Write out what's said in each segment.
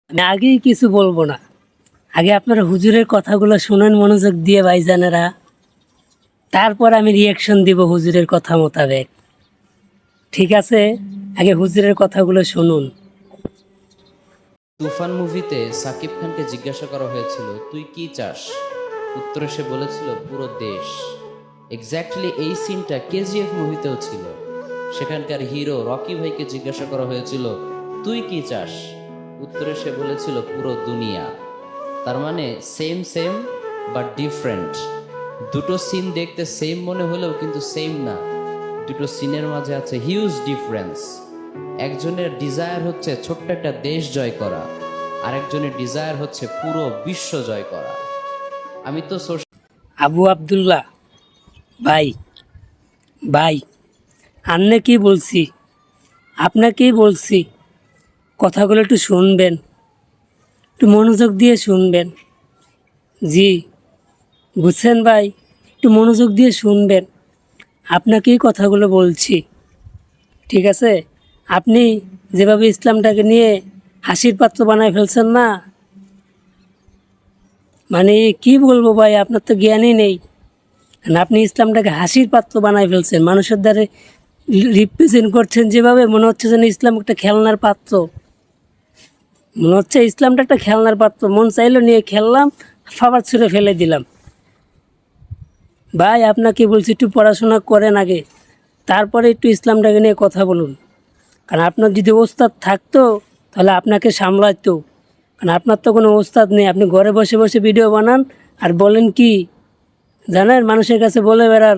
আমি আগেই কিছু বলবো না, আগে আপনারা হুজুরের কথাগুলো শুনেন মনোযোগ দিয়ে ভাইজানেরা, তারপর আমি রিয়াকশন দিব হুজুরের কথা মোতাবেক। ঠিক আছে, আগে হুজুরের কথাগুলো শুনুন। তুফান মুভিতে সাকিব খানকে জিজ্ঞাসা করা হয়েছিল তুই কি চাস, উত্তরে সে বলেছিল পুরো দেশ। এক্স্যাক্টলি এই সিনটা কেজিএফ মুভিতেও ছিল। সেখানকার হিরো রকি ভাইকে জিজ্ঞাসা করা হয়েছিল তুই কি চাস, উত্তরে সে বলেছিল পুরো দুনিয়া। তার মানে সেম সেম বাট ডিফারেন্ট। দুটো সিন দেখতে সেম মনে হলেও কিন্তু সেম না। দুটো সিনের মাঝে আছে হিউজ ডিফারেন্স। একজনের ডিজায়ার হচ্ছে ছোট্ট একটা দেশ জয় করা, আরেকজনের ডিজায়ার হচ্ছে পুরো বিশ্ব জয় করা। আমি তো আবু আবদুল্লাহ ভাই, ভাই আন্নে কি বলছি, আপনাকেই বলছি, কথাগুলো একটু শুনবেন, একটু মনোযোগ দিয়ে শুনবেন। জি, বুঝছেন ভাই, একটু মনোযোগ দিয়ে শুনবেন, আপনাকেই কথাগুলো বলছি। ঠিক আছে, আপনি যেভাবে ইসলামটাকে নিয়ে হাসির পাত্র বানায় ফেলছেন না, মানে কি বলবো ভাই, আপনার তো জ্ঞানই নেই। কারণ আপনি ইসলামটাকে হাসির পাত্র বানায় ফেলছেন, মানুষের দ্বারে রিপ্রেজেন্ট করছেন যেভাবে, মনে হচ্ছে যেন ইসলাম একটা খেলনার পাত্র। মনে হচ্ছে ইসলামটা একটা খেলনার পাত্র, মন চাইলো নিয়ে খেললাম, ফাবার ছুঁড়ে ফেলে দিলাম। ভাই আপনাকে বলছি একটু পড়াশোনা করেন আগে, তারপরে একটু ইসলামটাকে নিয়ে কথা বলুন। কারণ আপনার যদি ওস্তাদ থাকতো তাহলে আপনাকে সামলাতো, কারণ আপনার তো কোনো ওস্তাদ নেই। আপনি ঘরে বসে বসে ভিডিও বানান আর বলেন কি জানেন, মানুষের কাছে বলে বেড়ান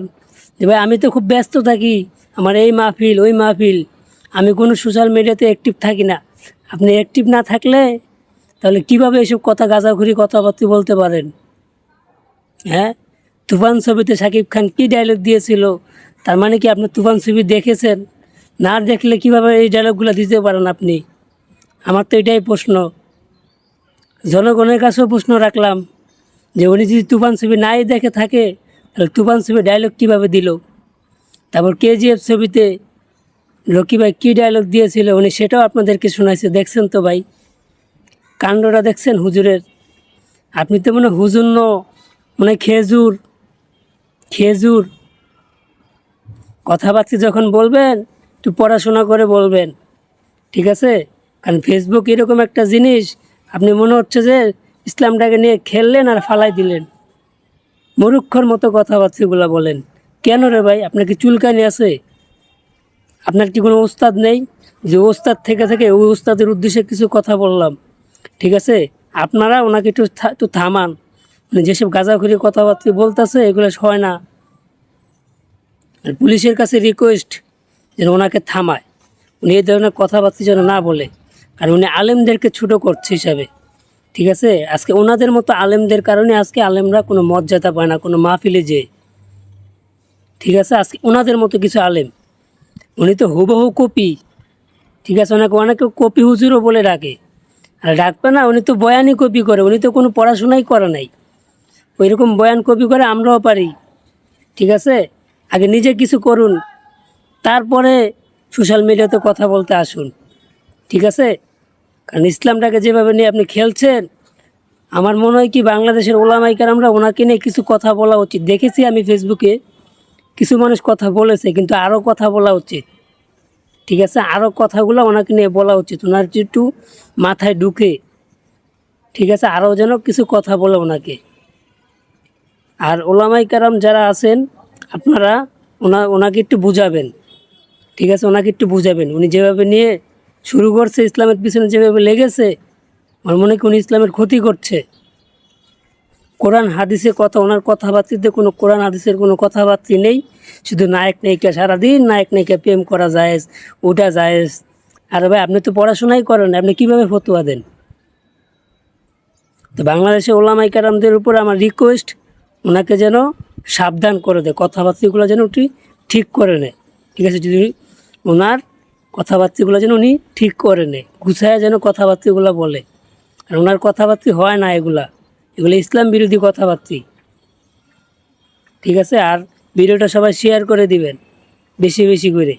যে ভাই আমি তো খুব ব্যস্ত থাকি, আমার এই মাহফিল ওই মাহফিল, আমি কোনো সোশ্যাল মিডিয়াতে অ্যাক্টিভ থাকি না। আপনি অ্যাক্টিভ না থাকলে তাহলে কীভাবে এসব কথা গাঁজাখুরি কথাবার্তা বলতে পারেন? হ্যাঁ, তুফান ছবিতে শাকিব খান কী ডায়লগ দিয়েছিল, তার মানে কি আপনি তুফান ছবি দেখেছেন? না দেখলে কিভাবে এই ডায়লগগুলো দিতে পারেন আপনি? আমার তো এটাই প্রশ্ন। জনগণের কাছেও প্রশ্ন রাখলাম যে উনি যদি তুফান ছবি নাই দেখে থাকে তাহলে তুফান ছবি ডায়লগ কীভাবে দিল? তারপর কেজিএফ ছবিতে রকি ভাই কী ডায়লগ দিয়েছিল উনি সেটাও আপনাদেরকে শোনাইছে, দেখছেন তো ভাই? কাণ্ডটা দেখছেন হুজুরের? আপনি তো মনে হুজুর ন, মানে খেজুর খেজুর। কথাবার্তা যখন বলবেন একটু পড়াশোনা করে বলবেন, ঠিক আছে? কারণ ফেসবুক এরকম একটা জিনিস, আপনি মনে হচ্ছে যে ইসলামটাকে নিয়ে খেললেন আর ফালাই দিলেন। মূর্খর মতো কথাবার্তাগুলো বলেন কেন রে ভাই? আপনার কি চুলকানি আছে? আপনার কি কোনো ওস্তাদ নেই যে ওস্তাদ থেকে থেকে ওই ওস্তাদের উদ্দেশ্যে কিছু কথা বললাম? ঠিক আছে, আপনারা ওনাকে একটু থামান। মানে যেসব গাঁজাখুরি কথাবার্তা বলতেছে এগুলো হয় না। আর পুলিশের কাছে রিকোয়েস্ট যেন ওনাকে থামায়, উনি এই ধরনের কথাবার্তা যেন না বলে, কারণ উনি আলেমদেরকে ছোটো করছে হিসাবে। ঠিক আছে, আজকে ওনাদের মতো আলেমদের কারণে আজকে আলেমরা কোনো মর্যাদা পায় না কোনো মাহফিলে যেয়ে। ঠিক আছে, আজকে ওনাদের মতো কিছু আলেম, উনি তো হুবহু কপি। ঠিক আছে, ওনাকে অনেকে কপি হুজুরও বলে ডাকে, আর ডাকবে না, উনি তো বয়ানই কপি করে, উনি তো কোনো পড়াশোনাই করে নাই। ওই রকম বয়ান কপি করে আমরাও পারি। ঠিক আছে, আগে নিজে কিছু করুন, তারপরে সোশ্যাল মিডিয়াতে কথা বলতে আসুন। ঠিক আছে, কারণ ইসলামটাকে যেভাবে নিয়ে আপনি খেলছেন, আমার মনে হয় কি বাংলাদেশের ওলামাই কেরামরা ওনাকে নিয়ে কিছু কথা বলা উচিত। দেখেছি আমি ফেসবুকে কিছু মানুষ কথা বলেছে, কিন্তু আরও কথা বলা উচিত। ঠিক আছে, আরও কথাগুলো ওনাকে নিয়ে বলা উচিত, ওনার একটু মাথায় ঢুকে। ঠিক আছে, আরও যেন কিছু কথা বলে ওনাকে। আর ওলামাই কেরাম যারা আছেন আপনারা ওনাকে একটু বুঝাবেন। ঠিক আছে, ওনাকে একটু বুঝাবেন। উনি যেভাবে নিয়ে শুরু করছে, ইসলামের পিছনে যেভাবে লেগেছে, আমার মনে হয় উনি ইসলামের ক্ষতি করছে। কোরআন হাদিসের কথা, ওনার কথাবার্তিতে কোনো কোরআন হাদিসের কোনো কথাবার্তি নেই, শুধু নায়ক নায়িকা, সারাদিন নায়ক নায়িকা প্রেম করা জায়েজ, ওটা জায়েজ। আর ভাই আপনি তো পড়াশোনাই করেন, আপনি কীভাবে ফতোয়া দেন? তো বাংলাদেশে ওলামাই কেরামদের উপর আমার রিকোয়েস্ট, ওনাকে যেন সাবধান করে দেয়, কথাবার্তাগুলো যেন উনি ঠিক করে নেয়। ঠিক আছে, যদি ওনার কথাবার্তাগুলো যেন উনি ঠিক করে নেয়, গুছায় যেন কথাবার্তাগুলো বলে। আর ওনার কথাবার্তা হয় না এগুলো ইসলাম বিরোধী কথাবার্তা। ঠিক আছে, আর ভিডিওটা সবাই শেয়ার করে দিবেন বেশি বেশি করে।